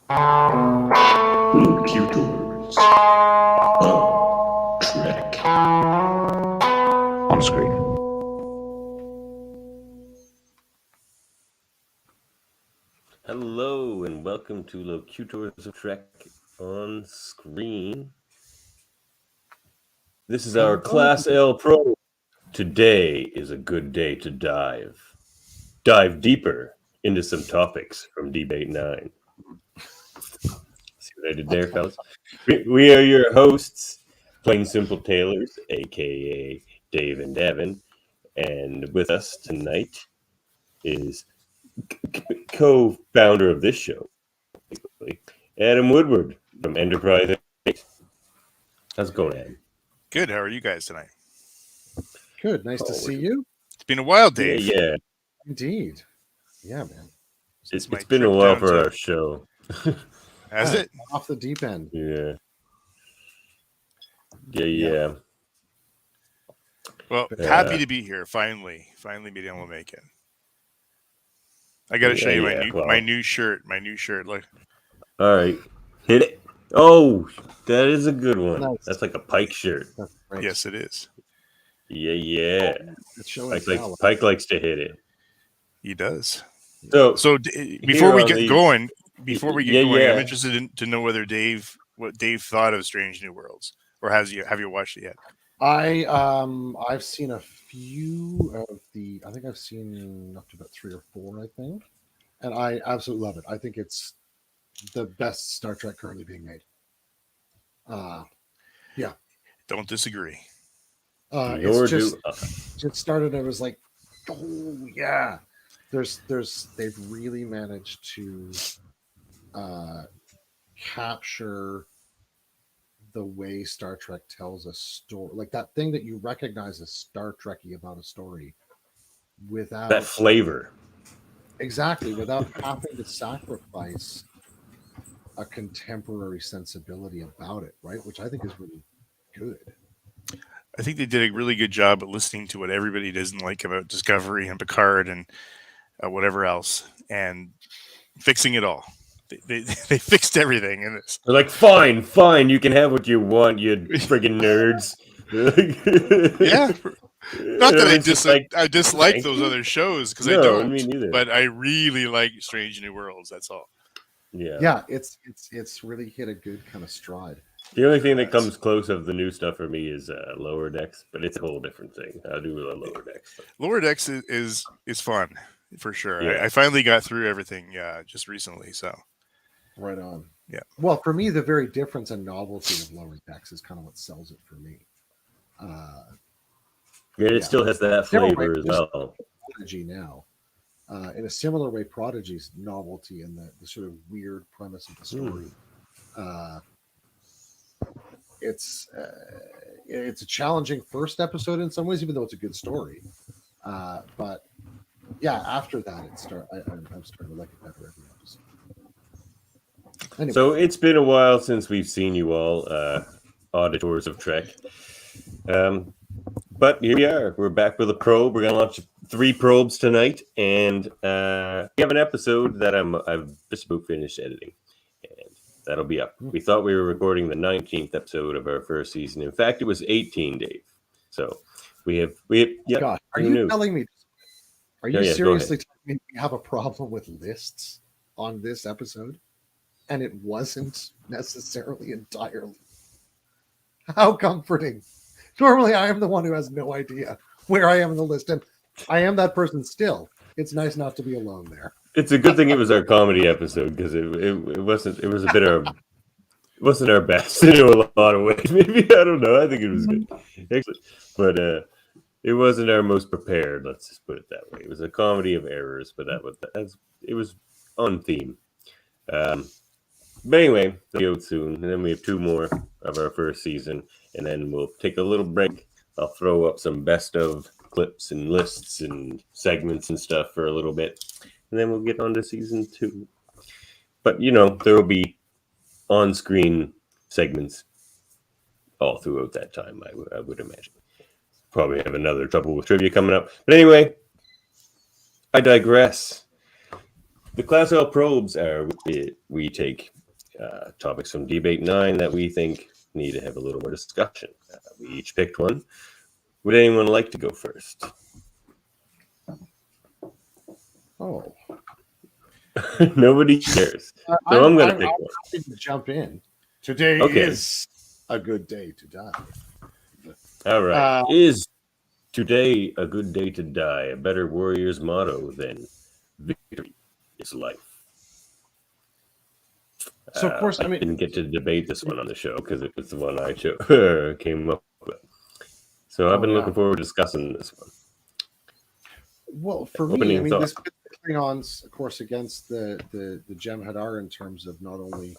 Locutors of Trek. On screen. Hello and welcome to Locutors of Trek on screen. This is our Class L Pro. Today is a good day to dive deeper into some topics from Debate 9. See what I did there, fellas? We are your hosts, Plain Simple Tailors, a.k.a. Dave and Davan. And with us tonight is co-founder of this show, Adam Woodward from Enterprise 8. How's it going, Adam? Good. How are you guys tonight? Good. Nice to see you. It's been a while, Dave. Yeah. Indeed. Yeah, man. It's been a while for our show. Has it? Off the deep end. Yeah. Well, happy to be here. Finally being able to make it. I got to show you my new shirt. My new shirt. Look. All right. Hit it. Oh, that is a good one. Nice. That's like a Pike shirt. Right. Yes, it is. Yeah. Pike likes to hit it. He does. So before we get going, I'm interested to know what Dave thought of Strange New Worlds, or have you watched it yet? I've seen a few of the. I think I've seen up to about 3 or 4. I think, and I absolutely love it. I think it's the best Star Trek currently being made. Yeah. Don't disagree. It started. I was like, oh yeah. They've really managed to capture the way Star Trek tells a story, like that thing that you recognize as Star Trekky about a story, without that flavor. Exactly, without having to sacrifice a contemporary sensibility about it, right? Which I think is really good. I think they did a really good job at listening to what everybody doesn't like about Discovery and Picard and whatever else, and fixing it all. They fixed everything in this. They're like, fine, you can have what you want, you friggin' nerds. Yeah. Not that I dislike those other shows, because I don't. Me neither. But I really like Strange New Worlds. That's all. Yeah. It's really hit a good kind of stride. The only thing that comes close of the new stuff for me is Lower Decks, but it's a whole different thing. I do love Lower Decks. Lower Decks is fun for sure. Yeah. I finally got through everything just recently, so. Right on. Yeah. Well, for me, the very difference and novelty of Lower Decks is kind of what sells it for me. It still has that flavor as well. Prodigy now. In a similar way, Prodigy's novelty and the sort of weird premise of the story. It's a challenging first episode in some ways, even though it's a good story. But yeah, after that, I'm starting to like it better every episode. Anyway. So it's been a while since we've seen you all, auditors of Trek. But here we are. We're back with a probe. We're going to launch 3 probes tonight, and we have an episode that I've just about finished editing, and that'll be up. We thought we were recording the 19th episode of our first season. In fact, it was 18, Dave. So we have. God, are you telling me? Are you seriously telling me we have a problem with lists on this episode? And it wasn't necessarily entirely. How comforting. Normally, I am the one who has no idea where I am in the list, and I am that person still. It's nice not to be alone there. It's a good thing it was our comedy episode, because it wasn't. It was a bit of. It wasn't our best in a lot of ways. Maybe, I don't know. I think it was good, actually, but it wasn't our most prepared. Let's just put it that way. It was a comedy of errors, but it was on theme. But anyway, they'll go soon, and then we have 2 more of our first season, and then we'll take a little break. I'll throw up some best of clips and lists and segments and stuff for a little bit, and then we'll get on to season 2. But, there will be on-screen segments all throughout that time, I would imagine. Probably have another trouble with trivia coming up. But anyway, I digress. The Class L probes are we take topics from Debate 9 that we think need to have a little more discussion. We each picked one. Would anyone like to go first? Oh. Nobody cares. So I'm going to pick one. Happy to jump in. Today is a good day to die. All right. Is today a good day to die a better warrior's motto than victory is life? So, of course, I didn't get to debate this one on the show because it was the one I came up with. So I've been looking forward to discussing this one. Well, for me, this Klingons, of course, against the Jem'Hadar in terms of not only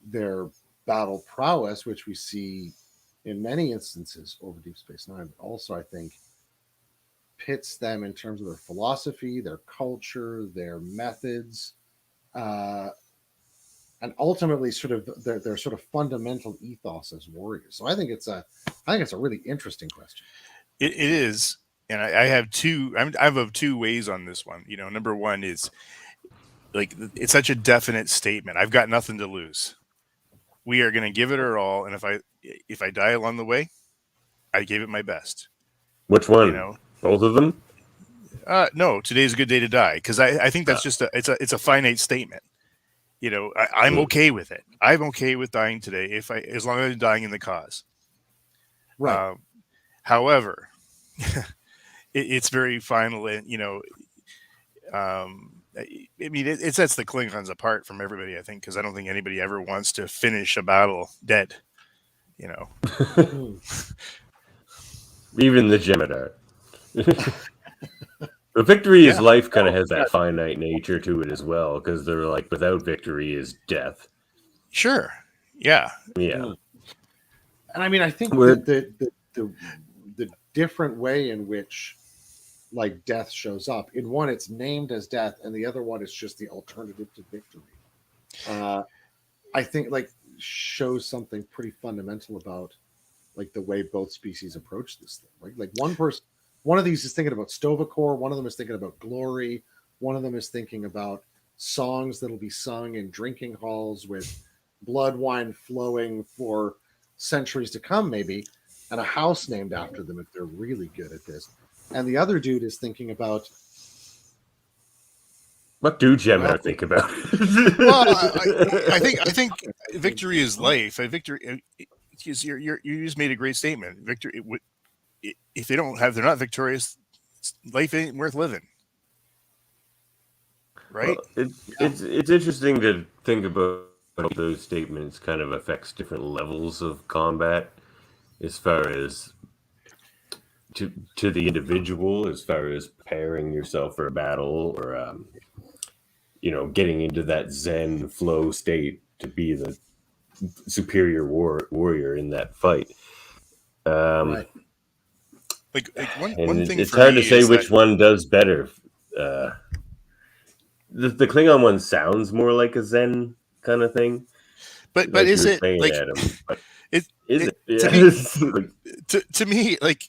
their battle prowess, which we see in many instances over Deep Space Nine, but also I think pits them in terms of their philosophy, their culture, their methods, and ultimately sort of their sort of fundamental ethos as warriors. So I think it's a really interesting question. It is, and I have two. I have two ways on this one. Number one is like it's such a definite statement. I've got nothing to lose. We are going to give it our all, and if I die along the way, I gave it my best. Which one? Both of them? No, today's a good day to die because I think that's just it's a finite statement. I'm okay with it. I'm okay with dying today as long as I'm dying in the cause. Right. However, it's very final, and it sets the Klingons apart from everybody. I think because I don't think anybody ever wants to finish a battle dead. Even the Jem'Hadar. The victory is life kind of has that finite nature to it as well, because they're like, without victory is death. Sure. Yeah. Yeah. And I think the different way in which like death shows up, in one it's named as death, and the other one is just the alternative to victory. I think like shows something pretty fundamental about like the way both species approach this thing. Like one of these is thinking about Sto-vo-kor, one of them is thinking about glory, one of them is thinking about songs that'll be sung in drinking halls with blood wine flowing for centuries to come, maybe, and a house named after them if they're really good at this. And the other dude is thinking about what do Jem'Hadar think about? Well, I think victory is life. Victory. You just made a great statement. Victory. If they're not victorious, life ain't worth living. Right? Well, it's interesting to think about how those statements kind of affects different levels of combat, as far as to the individual, as far as preparing yourself for a battle, or getting into that Zen flow state to be the superior warrior in that fight. Right. Like one thing. It's hard to say which one does better. The Klingon one sounds more like a Zen kind of thing. But is it like Adam, but is it? Yeah. To me, like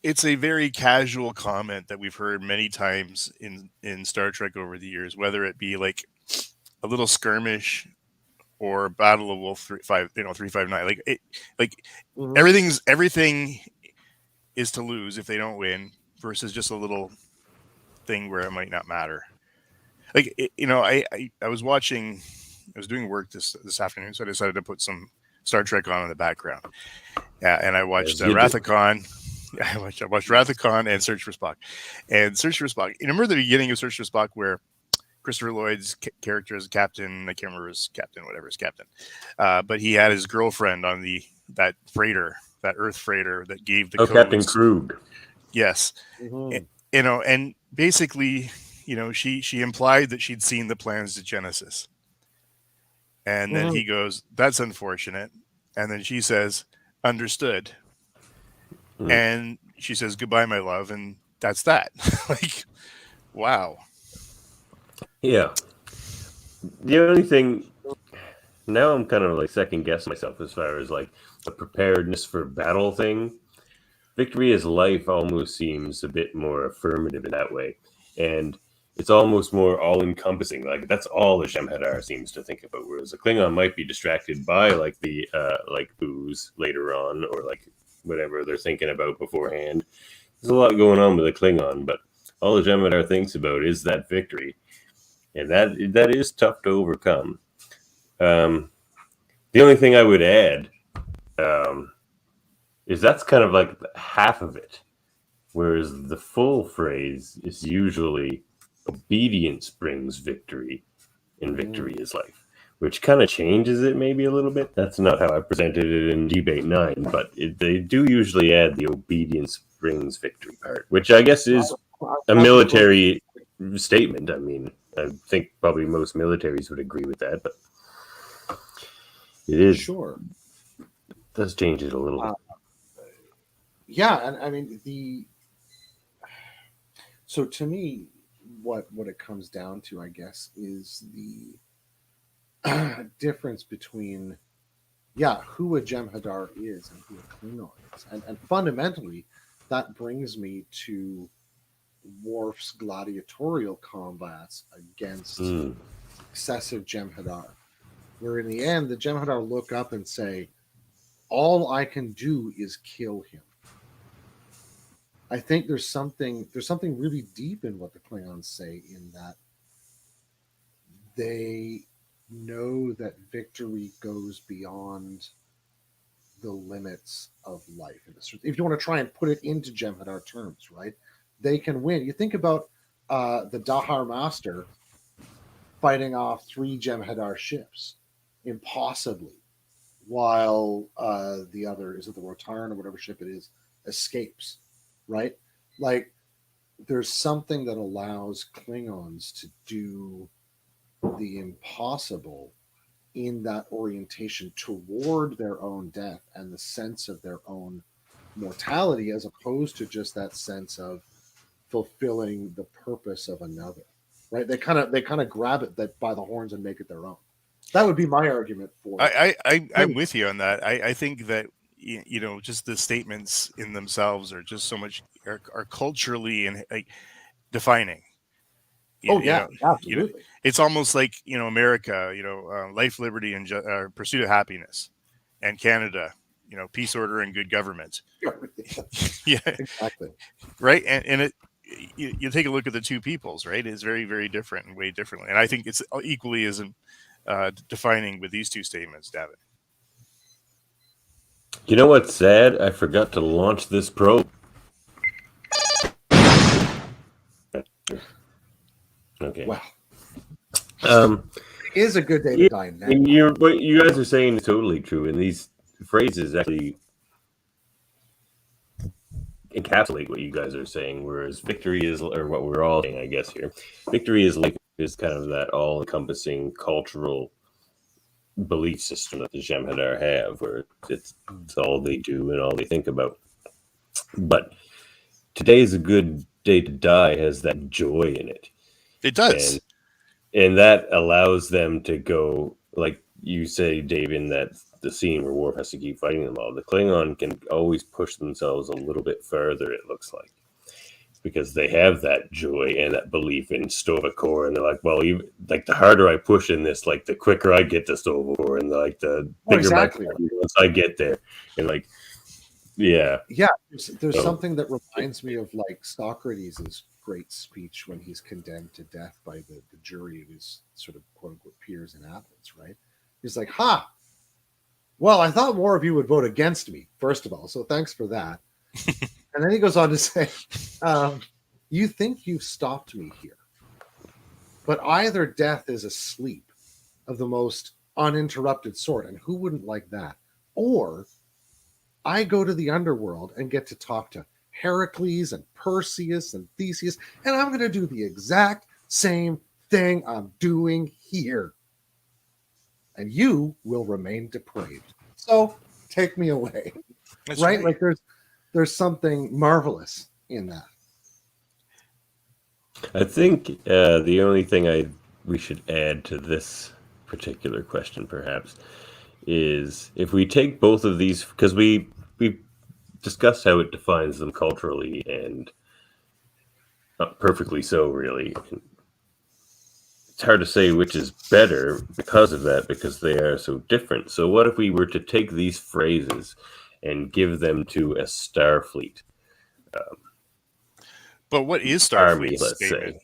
it's a very casual comment that we've heard many times in Star Trek over the years, whether it be like a little skirmish or Battle of Wolf 359. Everything is to lose if they don't win, versus just a little thing where it might not matter. Like I was doing work this afternoon, so I decided to put some Star Trek on in the background. Yeah, and I watched Rathacon. I watched Rathacon and Search for Spock. And Search for Spock. You remember the beginning of Search for Spock where Christopher Lloyd's character is captain. I can't remember his captain, whatever his captain. But he had his girlfriend on that freighter, that Earth freighter that gave the codes. Captain Krug. Yes. Mm-hmm. And basically, she implied that she'd seen the plans to Genesis. And then he goes, "That's unfortunate." And then she says, "Understood." Mm-hmm. And she says, "Goodbye, my love." And that's that. Like, wow. Yeah. The only thing now, I'm kind of like second guessing myself as far as like the preparedness for battle thing. Victory is life almost seems a bit more affirmative in that way. And it's almost more all-encompassing. Like that's all the Jem'Hadar seems to think about, whereas a Klingon might be distracted by like the like booze later on, or like whatever they're thinking about beforehand. There's a lot going on with a Klingon, but all the Jem'Hadar thinks about is that victory, and that is tough to overcome. The only thing I would add is that's kind of like half of it, whereas the full phrase is usually obedience brings victory, and victory is life, which kind of changes it maybe a little bit. That's not how I presented it in Debate 9, but they do usually add the obedience brings victory part, which I guess is a military statement. I mean, I think probably most militaries would agree with that, but it is sure. It does change it a little bit. Yeah, and I mean so to me, what it comes down to, I guess, is the difference between who a Jem'Hadar is and who a Klingon is, and fundamentally that brings me to Worf's gladiatorial combats against excessive Jem'Hadar, where in the end the Jem'Hadar look up and say, all I can do is kill him. I think there's something really deep in what the Klingons say, in that they know that victory goes beyond the limits of life. If you want to try and put it into Jem'Hadar terms, right? They can win. You think about the Dahar Master fighting off 3 Jem'Hadar ships impossibly, while the other, is it the Rotarn or whatever ship it is, escapes, right? Like, there's something that allows Klingons to do the impossible in that orientation toward their own death and the sense of their own mortality, as opposed to just that sense of fulfilling the purpose of another, right? They kind of grab it that by the horns and make it their own. That would be my argument for it. I'm with you on that. I think that, you know, just the statements in themselves are just so much are culturally and like defining. Absolutely. It's almost like, you know, America, you know, life, liberty, and pursuit of happiness, and Canada, you know, peace, order, and good government. Yeah, exactly. Right, and it. You take a look at the two peoples, right? It's very, very different and way differently, and I think it's equally as defining with these two statements, Davan. You know what's sad? I forgot to launch this probe. Okay. Well, it is a good day to die now. What you guys are saying is totally true, and these phrases actually encapsulate what you guys are saying. Whereas victory is, or what we're all saying, I guess here, victory is like is kind of that all-encompassing cultural belief system that the Jem'Hadar have, where it's all they do and all they think about. But today's a good day to die has that joy in it. It does. And that allows them to go, like you say, Dave, in that the scene where Worf has to keep fighting them all. The Klingon can always push themselves a little bit further, it looks like, because they have that joy and that belief in Sto-vo-kor, and they're like, well, even like the harder I push in this, like the quicker I get to Sto-vo-kor, and like the bigger my once I get there, and like, yeah. There's something that reminds me of like Socrates' great speech when he's condemned to death by the jury of his sort of quote unquote peers in Athens, right? He's like, well, I thought more of you would vote against me, first of all, so thanks for that. And then he goes on to say, you think you've stopped me here, but either death is a sleep of the most uninterrupted sort, and who wouldn't like that? Or I go to the underworld and get to talk to Heracles and Perseus and Theseus, and I'm going to do the exact same thing I'm doing here. And you will remain depraved. So take me away. That's right? Like there's something marvelous in that. I think the only thing we should add to this particular question, perhaps, is if we take both of these, because we discussed how it defines them culturally, and not perfectly so, really. it's hard to say which is better because of that, because they are so different. So what if we were to take these phrases and give them to a Starfleet But what is Starfleet's army, let's statement? say?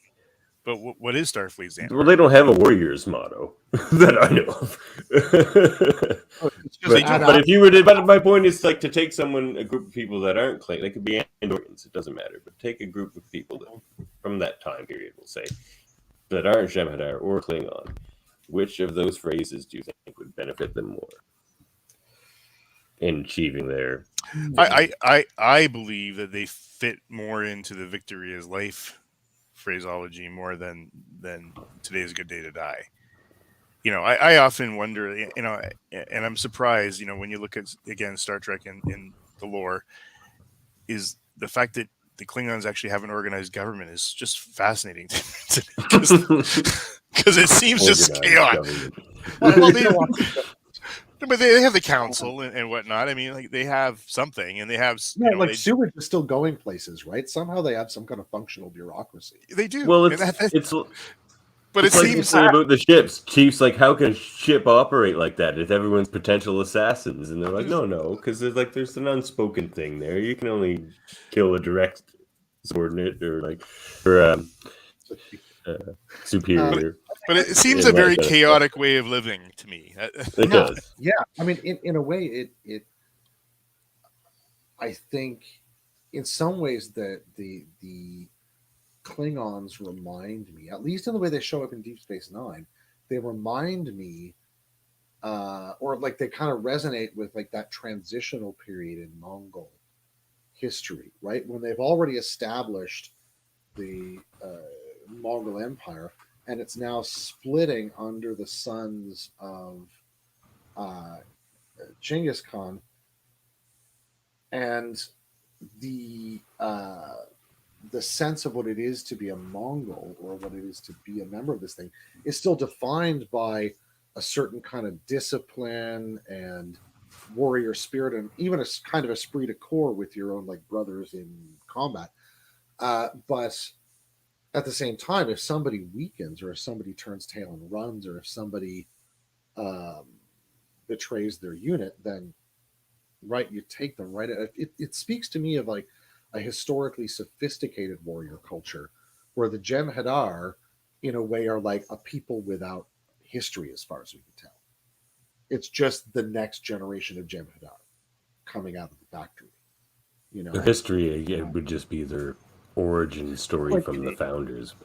But what is Starfleet's statement? Well, they don't have a warrior's motto that I know of. But if you were to, but my point is like to take a group of people that aren't Klingon, they could be Andorians, it doesn't matter, but take a group of people from that time period, we'll say, that aren't Jem'Hadar or Klingon. Which of those phrases do you think would benefit them more in achieving their? I believe that they fit more into the victory is life phraseology more than today's a good day to die. I often wonder, and I'm surprised, when you look at, again, Star Trek in the lore, is the fact that the Klingons actually have an organized government is just fascinating to me, because it seems just chaotic. But they have the council and whatnot. I mean, like, they have something, and they have sewage is still going places, right? Somehow they have some kind of functional bureaucracy. They do. Well, but it like seems about the ships. Chief's like, how can a ship operate like that if everyone's potential assassins? And they're like, no, because there's an unspoken thing there. You can only kill a direct subordinate or superior. But it seems a very chaotic way of living to me. It does. Yeah, I mean, in a way, it. I think, in some ways, that the Klingons remind me, at least in the way they show up in Deep Space Nine, they remind me, or like they kind of resonate with like that transitional period in Mongol history, right? When they've already established the Mongol Empire, and it's now splitting under the sons of Genghis Khan, and the sense of what it is to be a Mongol, or what it is to be a member of this thing, is still defined by a certain kind of discipline and warrior spirit, and even a kind of esprit de corps with your own like brothers in combat. But at the same time, if somebody weakens, or if somebody turns tail and runs, or if somebody betrays their unit, then right, you take them right. It speaks to me of like a historically sophisticated warrior culture, where the Jem'Hadar, in a way, are like a people without history, as far as we can tell. It's just the next generation of Jem'Hadar coming out of the factory. The history would just be their origin story from the founders.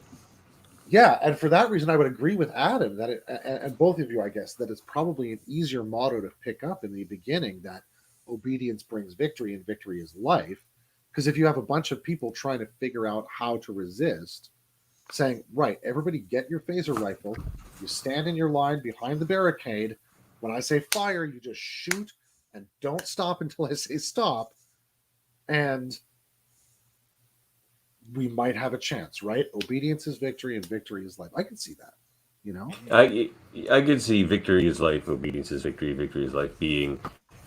Yeah, and for that reason, I would agree with Adam that and both of you, I guess, that it's probably an easier motto to pick up in the beginning, that obedience brings victory and victory is life. Because if you have a bunch of people trying to figure out how to resist, saying, right, everybody get your phaser rifle, you stand in your line behind the barricade, when I say fire, you just shoot and don't stop until I say stop, and we might have a chance, right? Obedience is victory and victory is life. I can see that, I could see victory is life, obedience is victory, victory is life being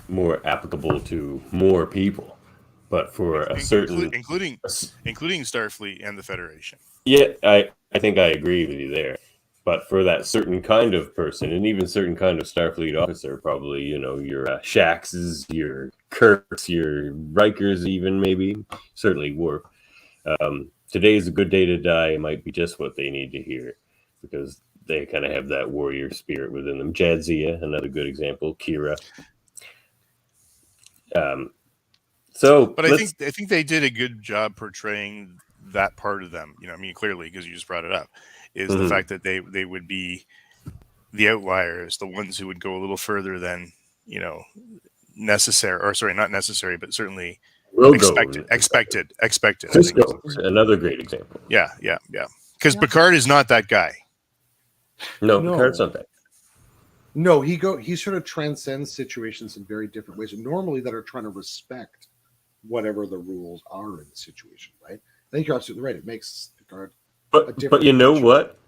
more applicable to more people, but for a certain, including Starfleet and the Federation. Yeah, I think I agree with you there. But for that certain kind of person, and even certain kind of Starfleet officer, probably, your Shaxes, your Kirks, your Rikers, even maybe, certainly Worf. Today is a good day to die. It might be just what they need to hear, because they kind of have that warrior spirit within them. Jadzia, another good example. Kira. But I think they did a good job portraying that part of them. Clearly, because you just brought it up, is the fact that they would be the outliers, the ones who would go a little further than necessary, or sorry, not necessary, but certainly expected. Cisco, another great example. Yeah. Because Picard is not that guy. No, Picard's not that. No, he sort of transcends situations in very different ways, and normally that are trying to respect whatever the rules are in the situation, right? I think you're absolutely right. It makes Picard but you know what?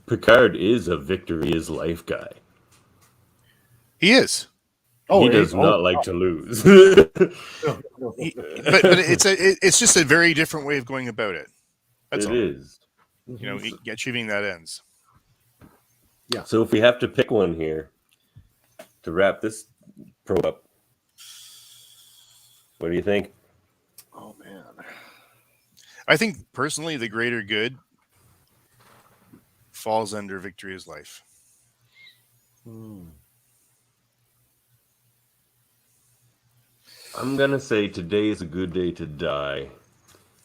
Picard is a victory is life guy. He is. He does not like to lose. No. But it's just a very different way of going about it. That's all. It is. Achieving that ends. Yeah. So if we have to pick one here to wrap this pro up, what do you think? Oh man. I think personally the greater good falls under Victoria's life. I'm gonna say today is a good day to die,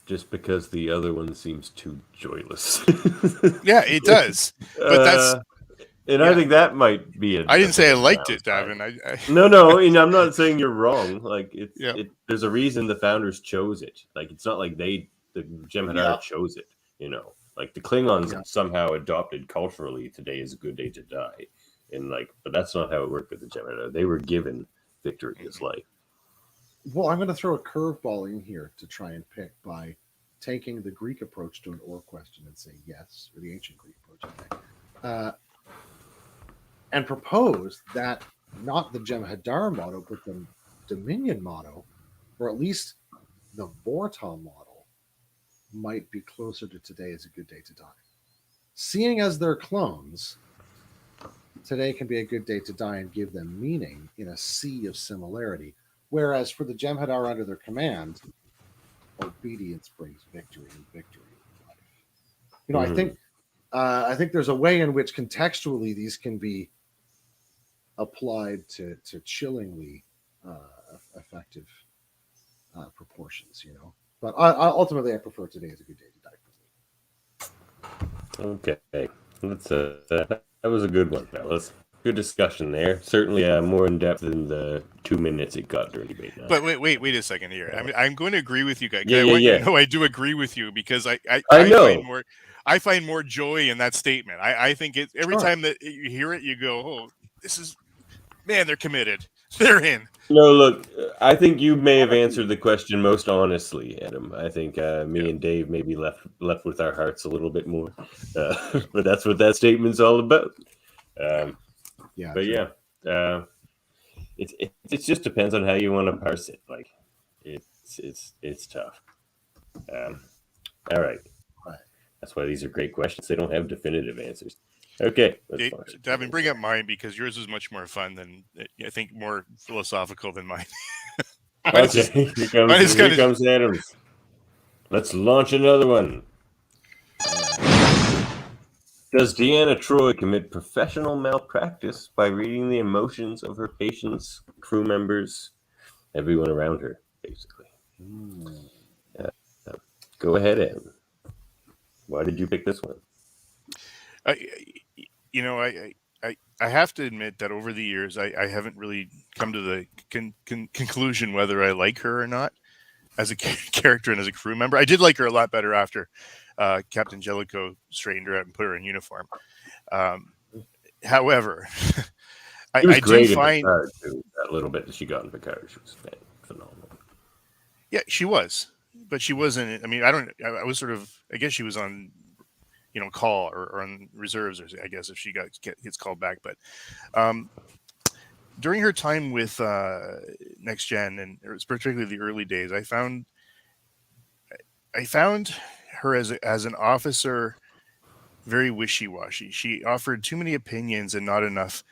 just because the other one seems too joyless. Yeah, it does. But that's and I think that might be a. I didn't say I liked downside. it, Davan. No, and I'm not saying you're wrong. Like Yeah. there's a reason the founders chose it. Like it's not like the Jem'Hadar chose it. Like the Klingons somehow adopted culturally. Today is a good day to die, and but that's not how it worked with the Jem'Hadar. They were given Victoria's life. Well, I'm going to throw a curveball in here to try and pick by taking the Greek approach to an or question and say yes, or the ancient Greek approach, and propose that not the Jem'Hadar motto, but the Dominion motto, or at least the Vortal model, might be closer to today is a good day to die. Seeing as they're clones, today can be a good day to die and give them meaning in a sea of similarity. Whereas for the Jem'Hadar under their command, obedience brings victory, and victory is life. I think there's a way in which contextually these can be applied to chillingly effective proportions. But ultimately, I prefer today as a good day to die. Okay, that was a good one, fellas. Good discussion there. Certainly more in depth than the 2 minutes it got during debate. But wait a second here. I'm going to agree with you guys. Yeah. I do agree with you because I know. I find more joy in that statement. I think every time that you hear it, you go, "Oh, they're committed. They're in." No, look, I think you may have answered the question most honestly, Adam. I think me and Dave maybe left with our hearts a little bit more, but that's what that statement's all about. It just depends on how you want to parse it. Like, it's tough. All right. That's why these are great questions. They don't have definitive answers. Okay, Davan, bring up mine because yours is much more fun than I think more philosophical than mine. Okay, here comes Adams. Let's launch another one. Does Deanna Troi commit professional malpractice by reading the emotions of her patients, crew members, everyone around her, basically? Go ahead, Adam. Why did you pick this one? I have to admit that over the years, I haven't really come to the conclusion whether I like her or not as a character and as a crew member. I did like her a lot better after Captain Jellicoe straightened her out and put her in uniform. However, I do find Picard, too, that little bit that she got in Picard, she was phenomenal. Yeah, she was, but she wasn't. I mean, I was sort of. I guess she was on, call or on reserves, or I guess if she gets called back. But during her time with Next Gen, and it was particularly the early days, I found her as an officer very wishy-washy. She offered too many opinions and not enough.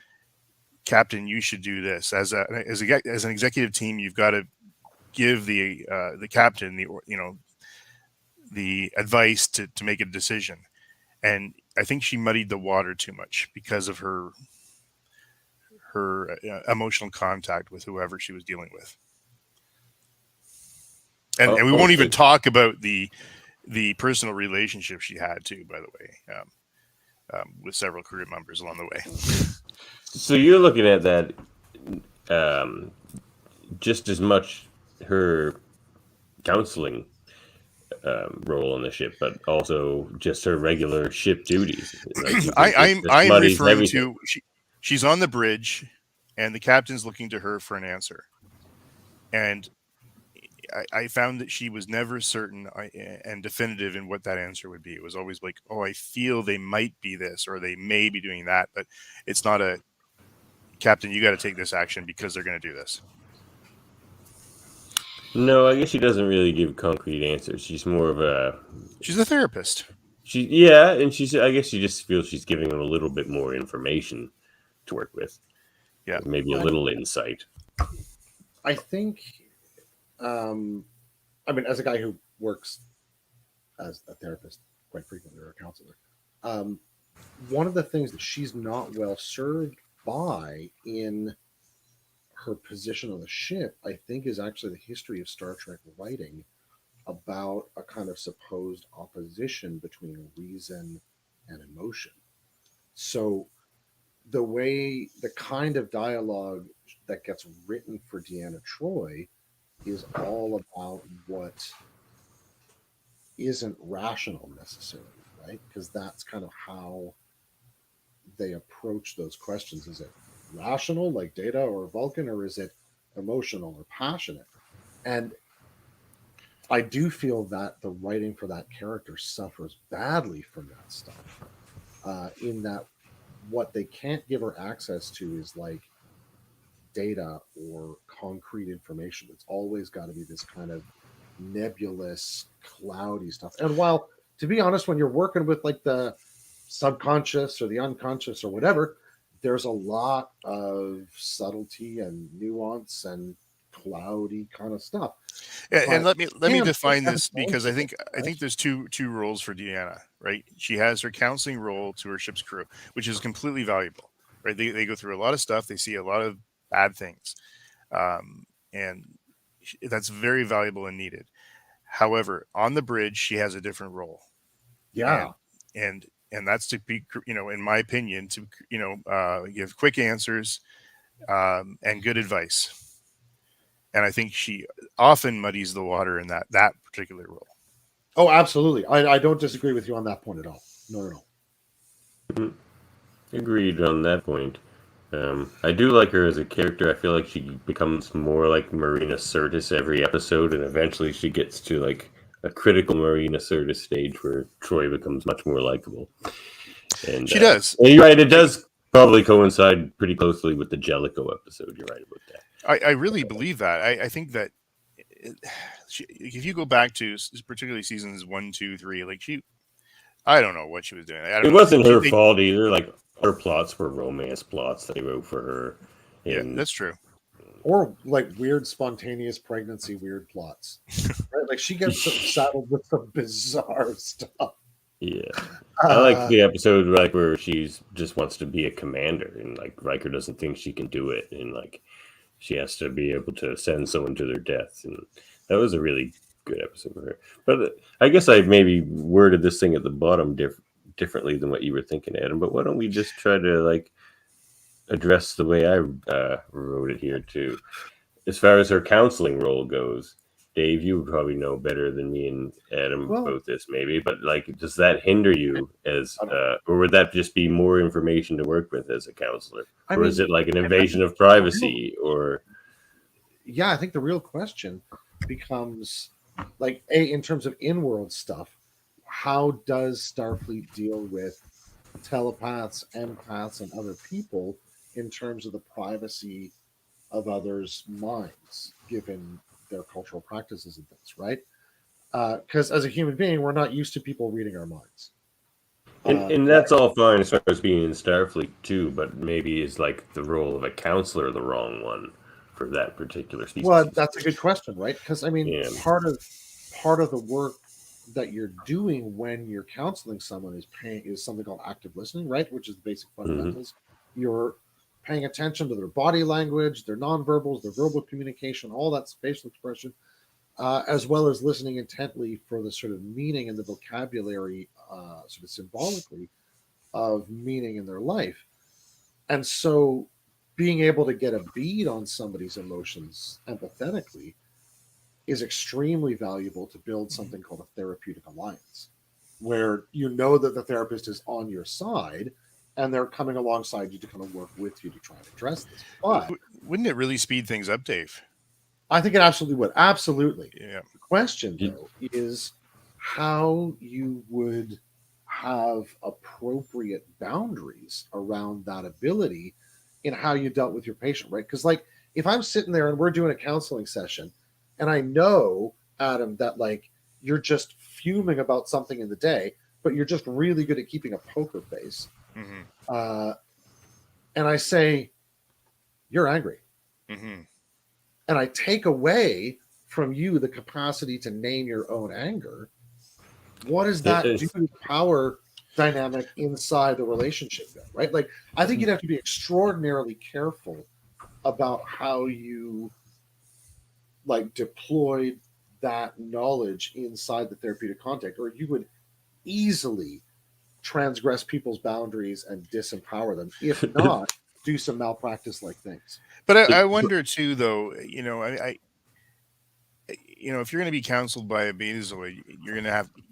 Captain, you should do this. As an executive team, you've got to give the captain the advice to make a decision. And I think she muddied the water too much because of her emotional contact with whoever she was dealing with. And we won't even talk about the personal relationship she had too, by the way, with several crew members along the way. So you're looking at that just as much her counseling role on the ship, but also just her regular ship duties. I'm referring to she's on the bridge, and the captain's looking to her for an answer, and I found that she was never certain and definitive in what that answer would be. It was always like, "Oh, I feel they might be this, or they may be doing that," but it's not a captain. You got to take this action because they're going to do this. No, I guess she doesn't really give concrete answers. She's more of a... She's a therapist. and I guess she just feels she's giving him a little bit more information to work with. Yeah, maybe a little insight. I think, I mean, as a guy who works as a therapist quite frequently or a counselor, one of the things that she's not well served by in her position on the ship, I think, is actually the history of Star Trek writing about a kind of supposed opposition between reason and emotion. So the kind of dialogue that gets written for Deanna Troi is all about what isn't rational necessarily, right? Because that's kind of how they approach those questions. Is it rational, like Data or Vulcan, or is it emotional or passionate? And I do feel that the writing for that character suffers badly from that stuff. In that, what they can't give her access to is like data or concrete information. It's always got to be this kind of nebulous, cloudy stuff. And while, to be honest, when you're working with like the subconscious or the unconscious or whatever, there's a lot of subtlety and nuance and cloudy kind of stuff. And let me define this, because I think there's two roles for Deanna, right? She has her counseling role to her ship's crew, which is completely valuable, right? They go through a lot of stuff, they see a lot of bad things, and that's very valuable and needed. However, on the bridge, she has a different role. Yeah, and that's to be, in my opinion, to give quick answers and good advice. And I think she often muddies the water in that particular role. Oh, absolutely. I don't disagree with you on that point at all. No. Agreed on that point. I do like her as a character. I feel like she becomes more like Marina Sirtis every episode, and eventually she gets to like a critical Marina Sirtis stage where Troi becomes much more likable. And she does. And you're right, it does probably coincide pretty closely with the Jellicoe episode. You're right about that. I really believe that. I think that if you go back to particularly seasons 1, 2, 3, like I don't know what she was doing. It wasn't her fault either. Like, her plots were romance plots that they wrote for her. Yeah, that's true. Or like weird spontaneous pregnancy, weird plots. Right? Like she gets saddled with some bizarre stuff. Yeah, I like the episode like where she's just wants to be a commander, and like Riker doesn't think she can do it, and like she has to be able to send someone to their death, and that was a really good episode for her. But I guess I maybe worded this thing at the bottom differently than what you were thinking, Adam. But why don't we just try to like address the way I wrote it here too? As far as her counseling role goes, Dave, you would probably know better than me and Adam about this, maybe. But like, does that hinder you as, or would that just be more information to work with as a counselor, or is it like an invasion of privacy, or? Yeah, I think the real question becomes like, in terms of in-world stuff, how does Starfleet deal with telepaths, empaths, and other people in terms of the privacy of others' minds, given their cultural practices and things, right? Because as a human being, we're not used to people reading our minds. And that's all fine as far as being in Starfleet too, but maybe is like the role of a counselor the wrong one for that particular species? Well, that's a good question, right? Because I mean, part of the work that you're doing when you're counseling someone is something called active listening, right? Which is the basic fundamentals. Mm-hmm. You're paying attention to their body language, their nonverbals, their verbal communication, all that facial expression, as well as listening intently for the sort of meaning and the vocabulary, sort of symbolically, of meaning in their life. And so being able to get a bead on somebody's emotions empathetically is extremely valuable to build something called a therapeutic alliance, where you know that the therapist is on your side and they're coming alongside you to kind of work with you to try and address this. But wouldn't it really speed things up, Dave? I think it absolutely would. Absolutely. Yeah. The question, though, is how you would have appropriate boundaries around that ability in how you dealt with your patient, right? Because, like, if I'm sitting there and we're doing a counseling session and I know, Adam, that, like, you're just fuming about something in the day, but you're just really good at keeping a poker face. Mm-hmm. And I say, you're angry. Mm-hmm. And I take away from you the capacity to name your own anger. What does that do to the power dynamic inside the relationship then, right? Like, I think you'd have to be extraordinarily careful about how you like deployed that knowledge inside the therapeutic context, or you would easily transgress people's boundaries and disempower them. If not, do some malpractice like things. But I wonder too, though, I if you're going to be counseled by a betazoid,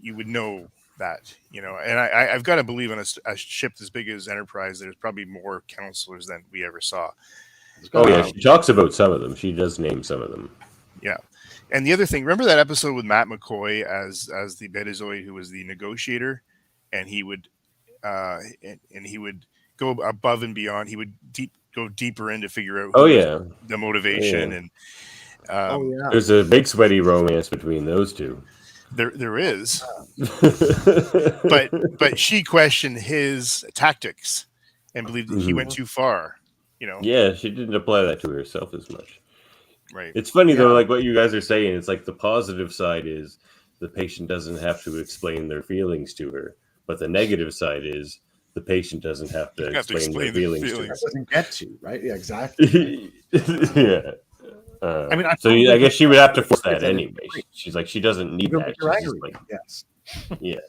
you would know that, and I've got to believe on a ship as big as Enterprise, there's probably more counselors than we ever saw. Oh yeah, she talks about some of them. She does name some of them. Yeah. And the other thing, remember that episode with Matt McCoy as the betazoid who was the negotiator, and he would and he would go above and beyond. He would go deeper in to figure out the motivation. And there's a big sweaty romance between those two. There is, but she questioned his tactics and believed that he went too far. Yeah, she didn't apply that to herself as much. Right. It's funny though, like what you guys are saying. It's like the positive side is the patient doesn't have to explain their feelings to her, but the negative side is the patient doesn't have to explain their feelings to her. Doesn't get to, right? Yeah, exactly. Yeah. I mean, I guess she would have to force that anyway. She's like, she doesn't need that. She's just like, yes. Yeah.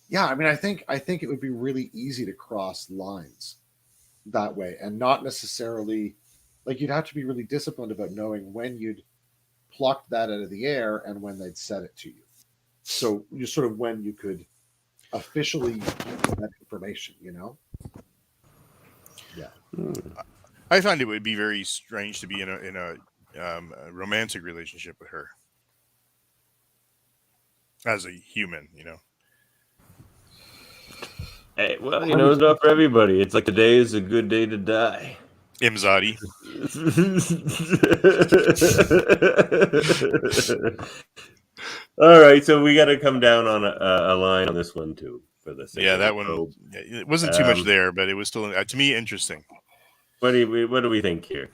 Yeah. I mean, I think it would be really easy to cross lines that way, and not necessarily like you'd have to be really disciplined about knowing when you'd plucked that out of the air and when they'd said it to you. So you sort of when you could officially give that information, Yeah. I find it would be very strange to be in a romantic relationship with her as a human, Hey, well, it's not for everybody. It's like today is a good day to die. Imzadi. All right, so we got to come down on a line on this one too for the sake that one. It wasn't too much there, but it was still to me interesting. What do we think here?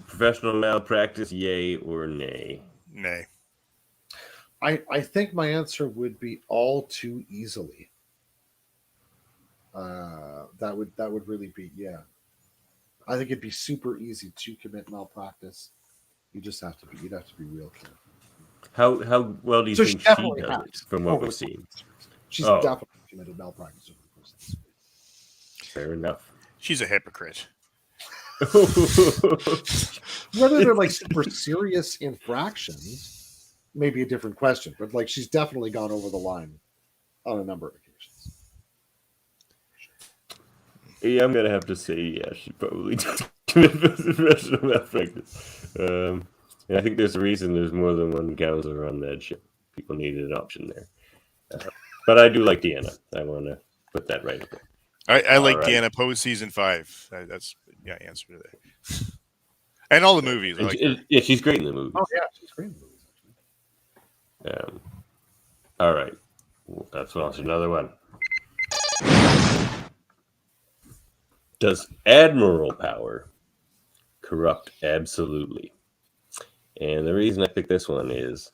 Professional malpractice, yay or nay? Nay. I think my answer would be all too easily. That would really be I think it'd be super easy to commit malpractice. You'd have to be real careful. How well do you think she does it from what we've seen? She's definitely committed malpractice over the course. Fair enough. She's a hypocrite. Whether they're like super serious infractions may be a different question, but like she's definitely gone over the line on a number of occasions. Yeah, I'm gonna have to say she probably does commit professional malpractice. And I think there's a reason there's more than one counselor on that ship. People needed an option there. But I do like Deanna. I want to put that right up there. I like Deanna post season 5. That's answer to that. And all the movies. She's great in the movies. Oh yeah, she's great in the movies. Actually. All right, that's another one. Does Admiral power corrupt absolutely? And the reason I picked this one is,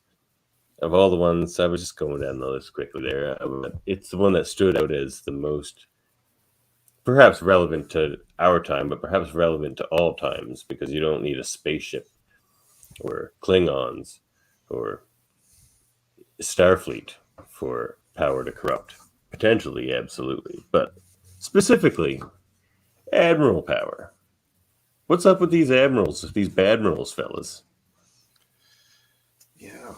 of all the ones, I was just going down the list quickly there. It's the one that stood out as the most, perhaps relevant to our time, but perhaps relevant to all times, because you don't need a spaceship or Klingons or Starfleet for power to corrupt. Potentially, absolutely. But specifically, Admiral power. What's up with these admirals, these badmirals, fellas? Yeah.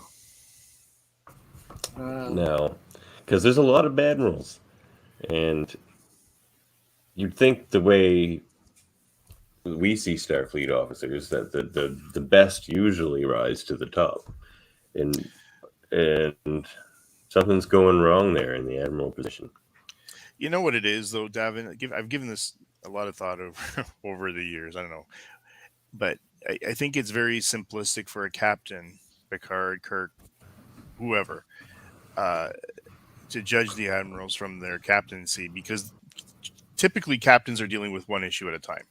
No, because there's a lot of badmirals, and you'd think the way we see Starfleet officers that the best usually rise to the top, and something's going wrong there in the admiral position. You know what it is, though, Davan? I've given this a lot of thought over the years. I don't know, but I think it's very simplistic for a captain, Picard, Kirk, whoever, to judge the admirals from their captaincy, because typically captains are dealing with one issue at a time.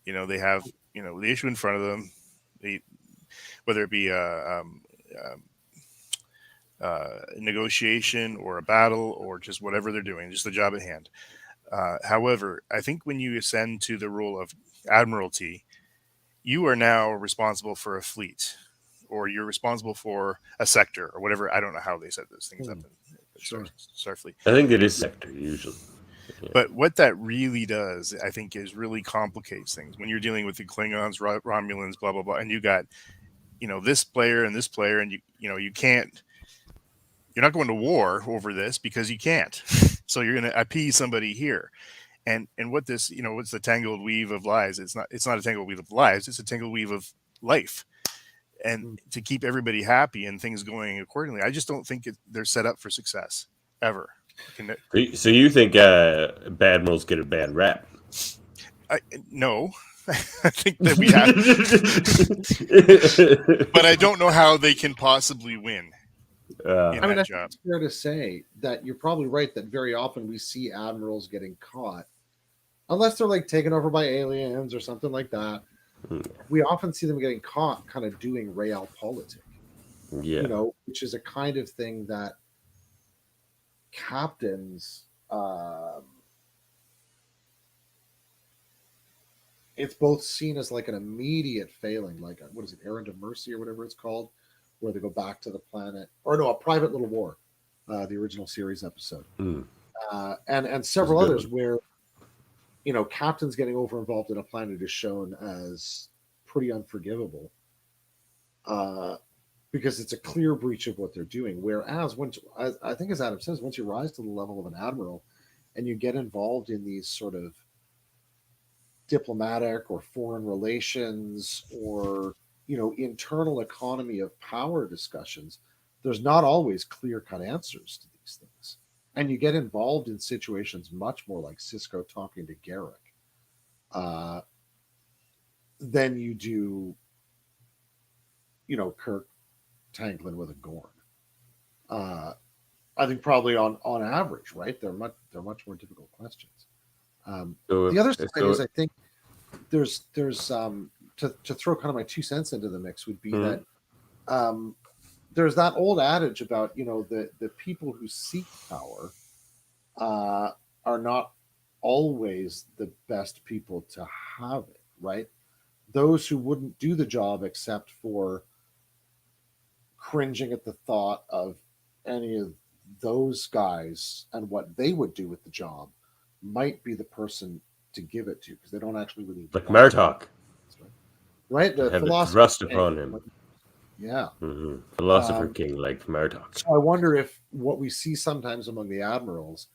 They have the issue in front of them, whether it be a negotiation or a battle or just whatever they're doing, just the job at hand. However, I think when you ascend to the role of admiralty, you are now responsible for a fleet, or you're responsible for a sector, or whatever. I don't know how they set those things up in Starfleet. I think it is sector usually. Yeah. But what that really does, I think, is really complicates things when you're dealing with the Klingons, Romulans, blah blah blah, and you got this player and this player, and you can't. You're not going to war over this because you can't. So you're going to appease somebody here, and what this what's the tangled weave of lies? It's not a tangled weave of lies. It's a tangled weave of life, and to keep everybody happy and things going accordingly. I just don't think they're set up for success ever. So you think Badmirals get a bad rap? No. I think that we have, but I don't know how they can possibly win. I think it's fair to say that you're probably right that very often we see admirals getting caught, unless they're like taken over by aliens or something like that. We often see them getting caught kind of doing realpolitik, which is a kind of thing that captains, it's both seen as like an immediate failing, like what is it, Errand of Mercy or whatever it's called, where they go back to the planet, or no, A Private Little War, the original series episode, and several others where captains getting over involved in a planet is shown as pretty unforgivable, because it's a clear breach of what they're doing. Whereas I think, as Adam says, once you rise to the level of an admiral and you get involved in these sort of diplomatic or foreign relations or internal economy of power discussions, there's not always clear-cut answers to these things. And you get involved in situations much more like Sisko talking to Garrick than you do, Kirk tangling with a Gorn. I think probably on average, right? They're much more difficult questions. The other side is, I think there's to throw kind of my 2 cents into the mix would be that there's that old adage about the people who seek power are not always the best people to have it, right? Those who wouldn't do the job except for cringing at the thought of any of those guys and what they would do with the job might be the person to give it to, because they don't actually really like Martok, right? The philosopher thrust upon him. Yeah. Philosopher King like Martok. So I wonder if what we see sometimes among the admirals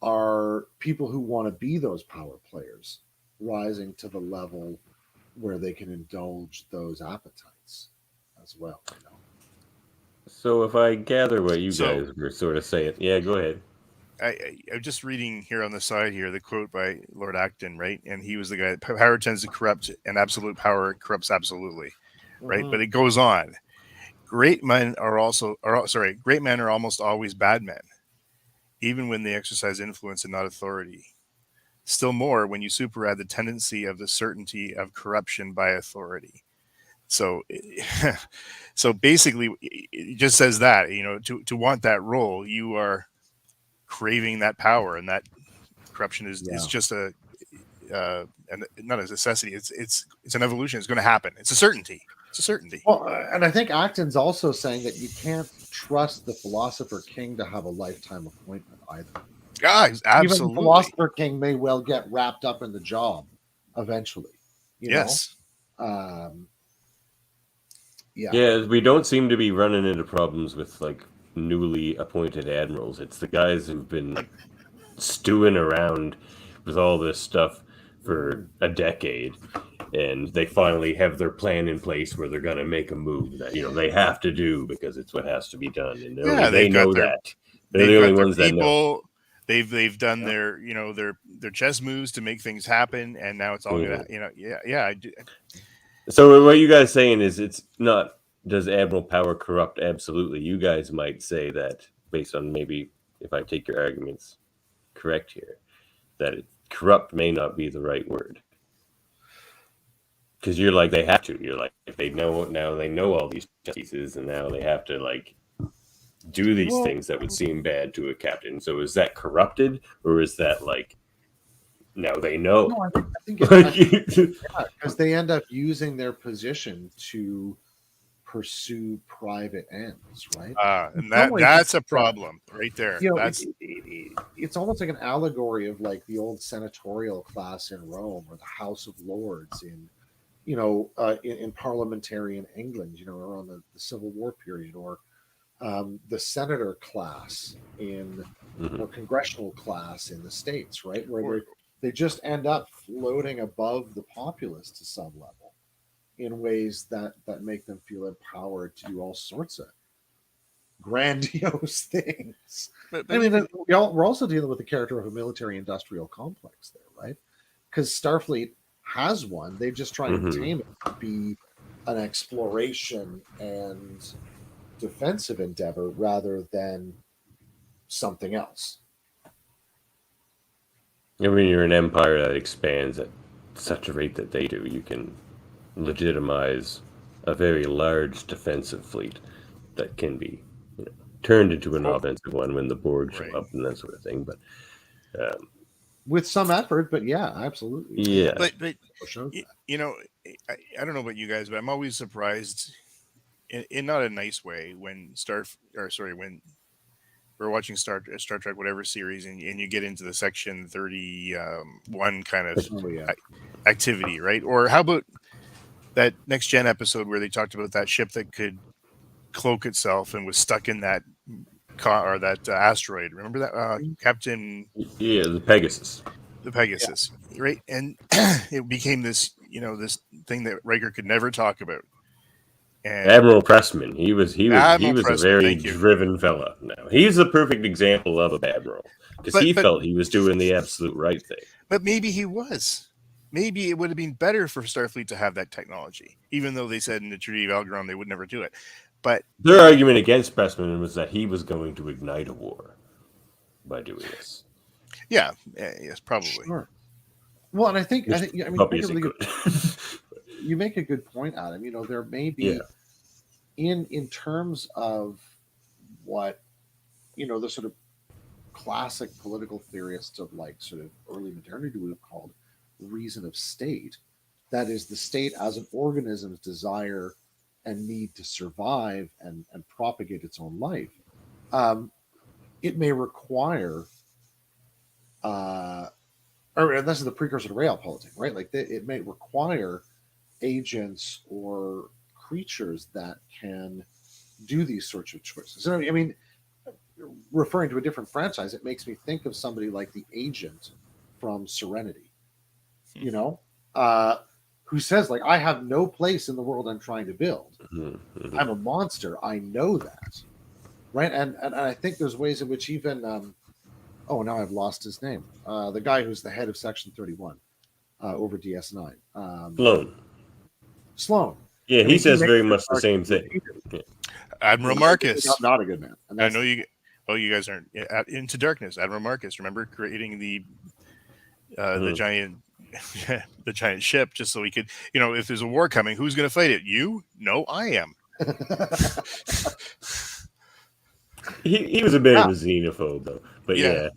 are people who want to be those power players rising to the level where they can indulge those appetites as well. So if I gather what you guys were sort of saying, yeah, go ahead. I'm just reading here on the side here the quote by Lord Acton, right? And he was the guy. Power tends to corrupt, and absolute power corrupts absolutely, right? But it goes on. Great men are almost always bad men, even when they exercise influence and not authority. Still more when you superadd the tendency of the certainty of corruption by authority. So basically, it just says that to want that role, you are craving that power, and that corruption is just not a necessity. It's an evolution. It's going to happen. It's a certainty. Well, and I think Acton's also saying that you can't trust the Philosopher King to have a lifetime appointment either. Guys, absolutely. Even the Philosopher King may well get wrapped up in the job eventually. Yes. Yeah, we don't seem to be running into problems with like newly appointed admirals. It's the guys who've been stewing around with all this stuff for a decade, and they finally have their plan in place where they're going to make a move that they have to do because it's what has to be done, and they know that. They're the only ones that know. They've done their their chess moves to make things happen, and now it's all gonna I do. So what you guys saying is it's not does Admiral power corrupt? Absolutely. You guys might say that based on maybe if I take your arguments correct here, that corrupt may not be the right word. Because you're like, they have to. You're like, if they know now, they know all these pieces, and now they have to like do these things that would seem bad to a captain. So is that corrupted, or is that like, now they know? No, I think because they end up using their position to pursue private ends, right? And that's a problem right there. You know, it's almost like an allegory of like the old senatorial class in Rome, or the House of Lords in in parliamentarian England, around the Civil War period, or the senator class or congressional class in the States, right? Where they just end up floating above the populace to some level in ways that make them feel empowered to do all sorts of grandiose things. But I mean, we're also dealing with the character of a military-industrial complex there, right? Because Starfleet has one. They just try and tame it to be an exploration and defensive endeavor rather than something else. I mean, you're an empire that expands at such a rate that they do. You can legitimize a very large defensive fleet that can be turned into an offensive one when the Borg show up and that sort of thing. But with some effort, but yeah, absolutely. Yeah. But I don't know about you guys, but I'm always surprised in not a nice way when when we're watching Star Trek, whatever series, and you get into the Section 31 kind of activity, right? Or how about that Next Gen episode where they talked about that ship that could cloak itself and was stuck in that that asteroid? Remember that Captain? Yeah, the Pegasus. The Pegasus, right? And it became this, this thing that Riker could never talk about. And Admiral Pressman, he was a very driven fella. No, he's the perfect example of a admiral because he felt he was doing the absolute right thing. But maybe he was. Maybe it would have been better for Starfleet to have that technology, even though they said in the Treaty of Algeron they would never do it. But their argument against Pressman was that he was going to ignite a war by doing this. Yeah, yes, probably. Sure. Well, and I think you make a good point, Adam. There may be in terms of what the sort of classic political theorists of like sort of early modernity would have called reason of state. That is the state as an organism's desire and need to survive and propagate its own life. It may require, or this is the precursor to realpolitik, right? Like it may require agents or creatures that can do these sorts of choices. So, I mean, referring to a different franchise, it makes me think of somebody like the agent from Serenity, who says, like, I have no place in the world I'm trying to build. I'm a monster. I know that. Right? And I think there's ways in which even, now I've lost his name. The guy who's the head of Section 31 over DS9. Sloan. Yeah, he says very much the same thing. Yeah. Admiral Marcus. Not a good man. I know you. Oh, you guys aren't Into Darkness. Admiral Marcus. Remember creating the giant, the giant ship just so he could, if there's a war coming, who's going to fight it? You? No, I am. He was a bit of a xenophobe though, but yeah.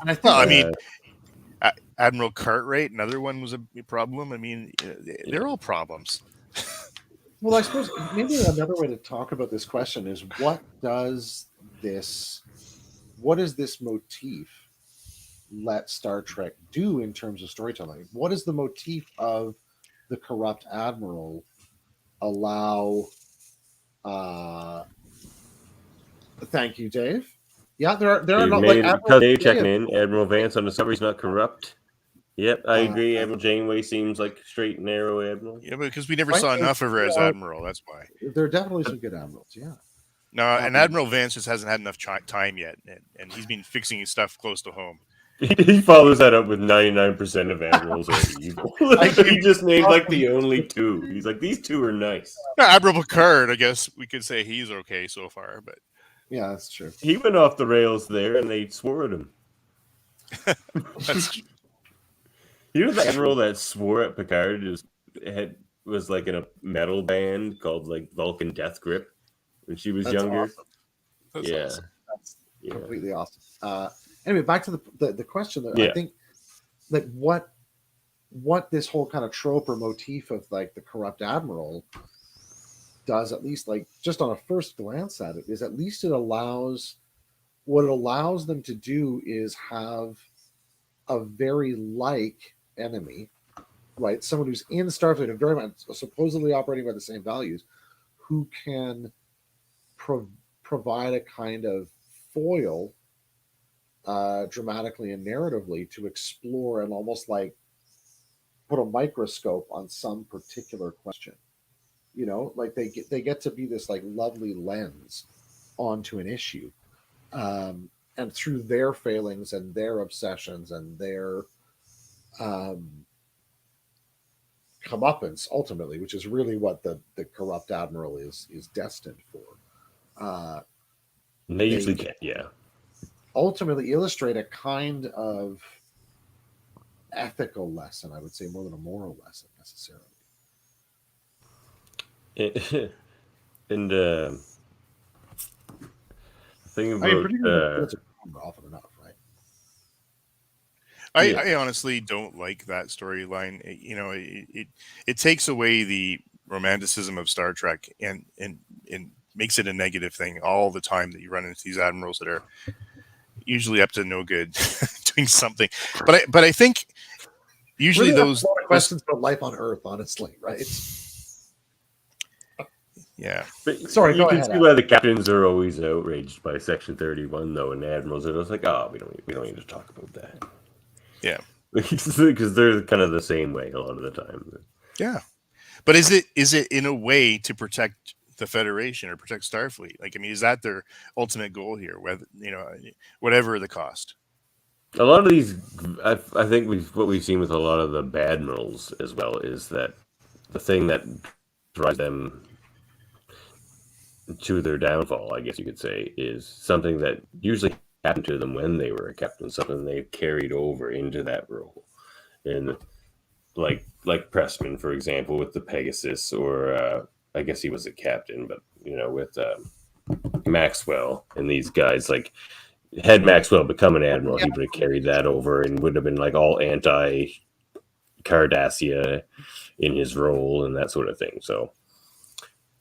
And I think, Admiral Cartwright, another one was a problem. I mean, they're all problems. Well, I suppose maybe another way to talk about this question is what is this motif let Star Trek do in terms of storytelling? What is the motif of the corrupt admiral allow? Thank you, Dave. Yeah, there are not like Admiral Dave checking in. Admiral Vance on Discovery is not corrupt. Yep, I agree. Admiral Janeway seems like straight and narrow admiral. Yeah, because we never saw enough of her as admiral. That's why. There are definitely some good admirals. Yeah. No, and Admiral Vance just hasn't had enough time yet, and he's been fixing his stuff close to home. He follows that up with 99% of admirals are evil. He just named like the only two. He's like, these two are nice. Admiral Picard, I guess we could say he's okay so far, but yeah, that's true. He went off the rails there, and they swore at him. that's true. You know the admiral that swore at Picard was like in a metal band called like Vulcan Death Grip when she was younger. Awesome. That's awesome. That's completely awesome. Anyway, back to the question that I think like what this whole kind of trope or motif of like the corrupt admiral does, at least like just on a first glance at it, is at least it allows them to do is have a very like enemy, right? Someone who's in Starfleet and very much supposedly operating by the same values, who can provide a kind of foil dramatically and narratively to explore and almost like put a microscope on some particular question. Like they get to be this like lovely lens onto an issue, and through their failings and their obsessions and their comeuppance ultimately, which is really what the corrupt admiral is destined for. They usually get, ultimately illustrate a kind of ethical lesson, I would say, more than a moral lesson necessarily. And the thing about that's often enough, right? I honestly don't like that storyline. It takes away the romanticism of Star Trek and makes it a negative thing all the time that you run into these admirals that are usually up to no good doing something. But I think usually really those questions about life on Earth, honestly, right? Yeah. But sorry, you can see why the captains are always outraged by Section 31, though, and the admirals are just like, we don't need to talk about that. Yeah. Because they're kind of the same way a lot of the time. Yeah. But is it in a way to protect the Federation or protect Starfleet? Like, I mean, is that their ultimate goal here? Whatever the cost. A lot of these, I think what we've seen with a lot of the Badmirals as well is that the thing that drives them to their downfall, I guess you could say, is something that usually happened to them when they were a captain, something they carried over into that role. And like Pressman, for example, with the Pegasus, or I guess he was a captain, but with Maxwell and these guys, like had Maxwell become an admiral, he would have carried that over and would have been like all anti-Cardassia in his role and that sort of thing. So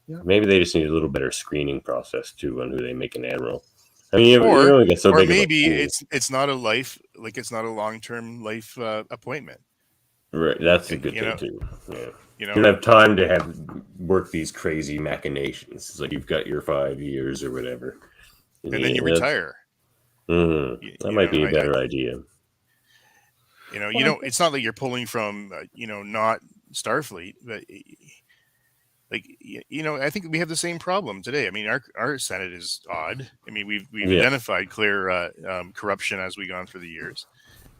maybe they just need a little better screening process too on who they make an admiral. I mean, or maybe it's not a life, like it's not a long-term life appointment. Right, that's a good thing too. Yeah. You don't have time to work these crazy machinations. It's like you've got your 5 years or whatever, and then you retire. That might be a better idea. It's not like you're pulling from not Starfleet, but I think we have the same problem today. I mean, our Senate is odd. I mean, we've identified clear corruption as we've gone through the years.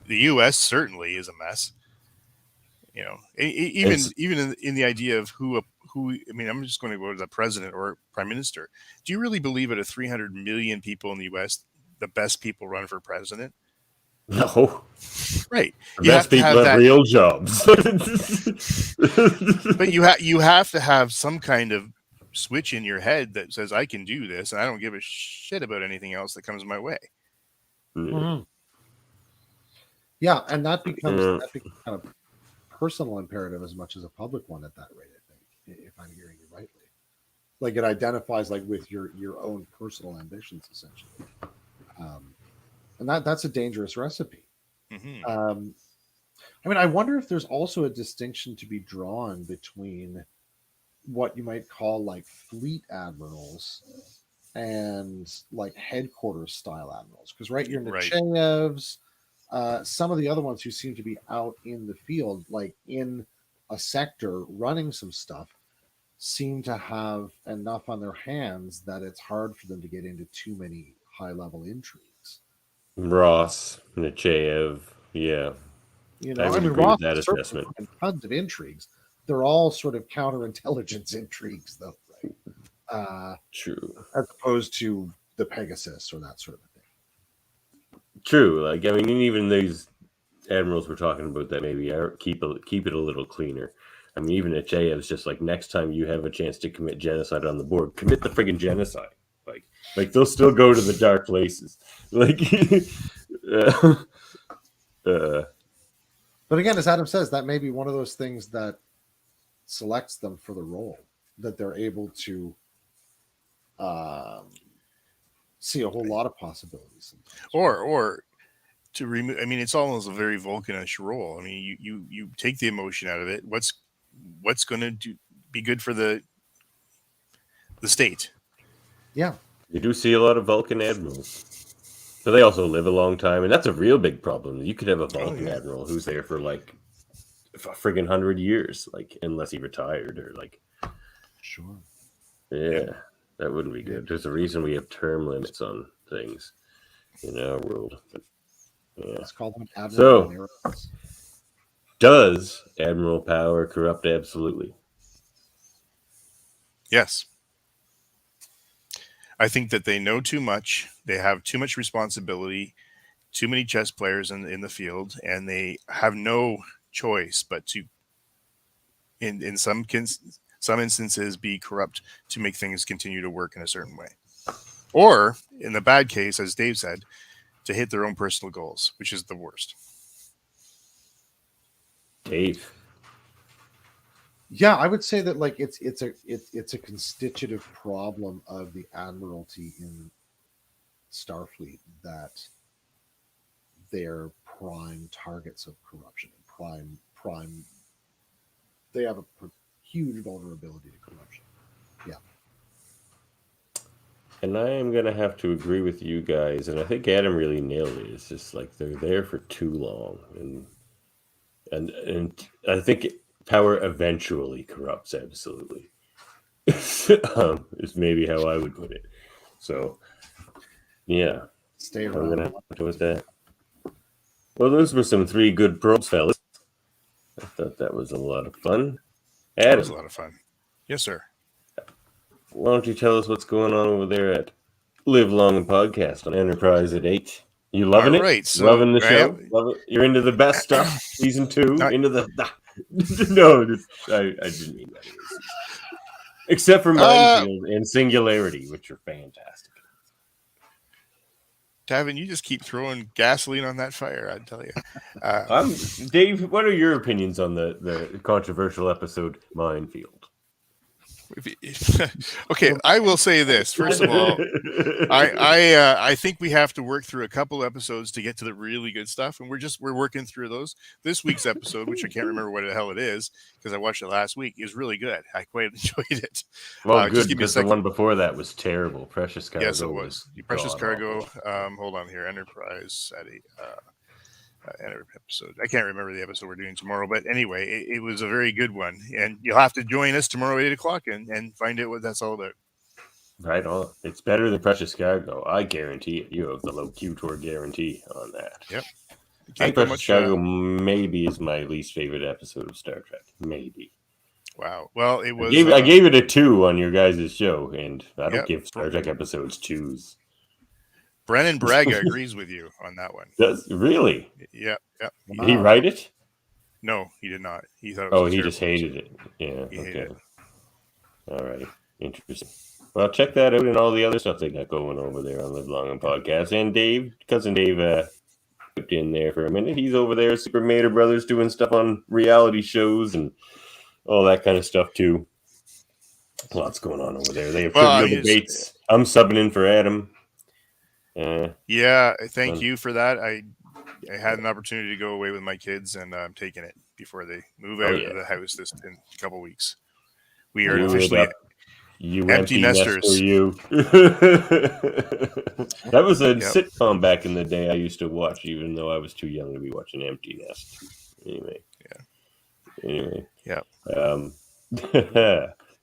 The U.S. certainly is a mess. Even in the idea of who. I mean, I'm just going to go to the president or prime minister. Do you really believe out of 300 million people in the U.S., the best people run for president? No. Right. The best people have real jobs. But you have to have some kind of switch in your head that says, I can do this, and I don't give a shit about anything else that comes my way. Mm-hmm. Yeah, and that becomes kind of personal imperative as much as a public one at that rate, I think, if I'm hearing you rightly. Like it identifies like with your own personal ambitions, essentially. And that's a dangerous recipe. Mm-hmm. I mean, I wonder if there's also a distinction to be drawn between what you might call like fleet admirals and like headquarters style admirals. Because your Nechayevs, some of the other ones who seem to be out in the field, like in a sector running some stuff, seem to have enough on their hands that it's hard for them to get into too many high level intrigues. Ross, Nechayev, yeah. I would agree with that assessment. Tons of intrigues. They're all sort of counterintelligence intrigues, though, right? True. As opposed to the Pegasus or that sort of thing. True. Like, I mean, even these admirals we're talking about that maybe keep it a little cleaner. I mean, even Nechayev's just like, next time you have a chance to commit genocide on the board, commit the friggin' genocide. Like they'll still go to the dark places. Like, but again, as Adam says, that may be one of those things that selects them for the role, that they're able to see a whole lot of possibilities. Or to remove, I mean, it's almost a very Vulcanish role. I mean, you take the emotion out of it. What's going to be good for the state? Yeah. You do see a lot of Vulcan admirals. But they also live a long time, and that's a real big problem. You could have a Vulcan admiral who's there for like a friggin' 100 years, like, unless he retired or like. Sure. Yeah, that wouldn't be good. There's a reason we have term limits on things in our world. But, yeah. Let's call them Admiral. So, does admiral power corrupt absolutely? Yes. I think that they know too much. They have too much responsibility, too many chess players in the field, and they have no choice but to, in some instances, be corrupt to make things continue to work in a certain way. Or, in the bad case, as Dave said, to hit their own personal goals, which is the worst. Dave. Yeah, I would say that like it's a constitutive problem of the Admiralty in Starfleet that they're prime targets of corruption. Prime. They have a huge vulnerability to corruption. Yeah. And I am going to have to agree with you guys, and I think Adam really nailed it. It's just like they're there for too long, and I think power eventually corrupts absolutely. Is maybe how I would put it. So, yeah. Stay around. I'm going to have to go with that. Well, those were some 3 good probes, fellas. I thought that was a lot of fun. Adam, that was a lot of fun. Yes, sir. Why don't you tell us what's going on over there at Live Long and Podcast on Enterprise at 8? You loving it? So loving the show? Love it? You're into the best stuff? Season 2? Into the... No, I didn't mean that. Except for Minefield and Singularity, which are fantastic. Davan, you just keep throwing gasoline on that fire, I'd tell you. Dave, what are your opinions on the controversial episode Minefield? Okay, I will say this. First of all, I think we have to work through a couple episodes to get to the really good stuff, and we're working through those. This week's episode, which I can't remember what the hell it is because I watched it last week, is really good. I quite enjoyed it. Well, good, because the one before that was terrible. Precious Cargo. Yes, it was. Precious Cargo. Hold on here. Enterprise at episode. I can't remember the episode we're doing tomorrow, but anyway, it was a very good one, and you'll have to join us tomorrow at 8:00 and find out what that's all about. Right on. It's better than Precious Cargo. I guarantee it. You have the Locutor guarantee on that. Yep. Precious Cargo maybe is my least favorite episode of Star Trek. Maybe. Wow. Well, it was. I gave it a 2 on your guys' show, and I don't give Star Trek episodes 2s. Brennan Braga agrees with you on that one. Does really? Yeah. Did he write it? No, he did not. He thought. It was he just hated it. Yeah. He hated it. All right. Interesting. Well, check that out and all the other stuff they got going over there on Live Long and Podcast. And cousin Dave, put in there for a minute. He's over there, Super Mater Brothers, doing stuff on reality shows and all that kind of stuff too. Lots going on over there. They have trivial debates. I'm subbing in for Adam. Thank you for that. I had an opportunity to go away with my kids, and I'm taking it before they move out of the house in a couple weeks. We are officially empty nesters. You. That was a sitcom back in the day I used to watch, even though I was too young to be watching Empty Nest. Anyway.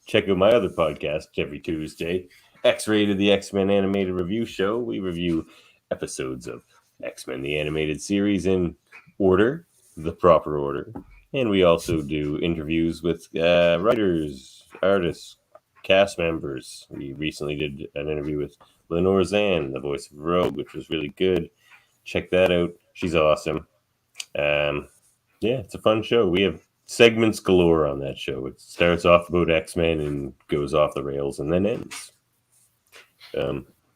Check out my other podcast every Tuesday. X-Rated, the X-Men animated review show. We review episodes of X-Men the Animated Series in order, the proper order. And we also do interviews with writers, artists, cast members. We recently did an interview with Lenore Zan, the voice of Rogue, which was really good. Check that out. She's awesome. Yeah, it's a fun show. We have segments galore on that show. It starts off about X-Men and goes off the rails and then ends.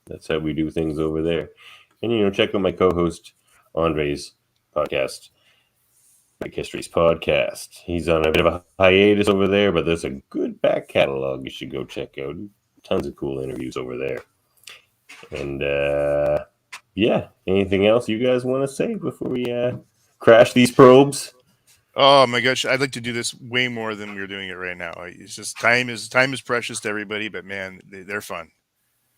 That's how we do things over there. And, check out my co-host Andre's podcast, Big Histories Podcast. He's on a bit of a hiatus over there, but there's a good back catalog you should go check out. Tons of cool interviews over there. And, yeah, anything else you guys want to say before we crash these probes? Oh my gosh, I'd like to do this way more than we're doing it right now. It's just time is precious to everybody, but man, they're fun.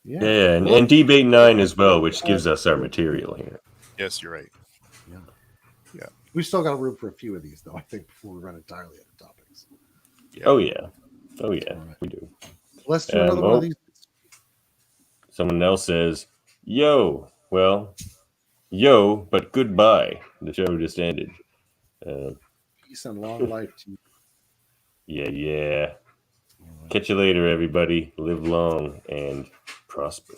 Yeah, and Debate 9 as well, which gives us our material here. Yes, you're right. Yeah. We've still got room for a few of these, though, I think, before we run entirely out of topics. Yeah. Oh, yeah, we do. Let's do another one of these. Someone else says, yo, but goodbye. The show just ended. Peace and long life to you. Yeah. Catch you later, everybody. Live long and prosper.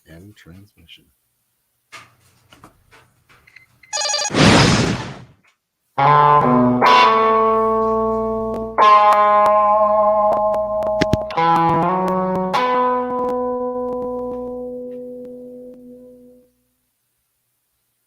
End transmission.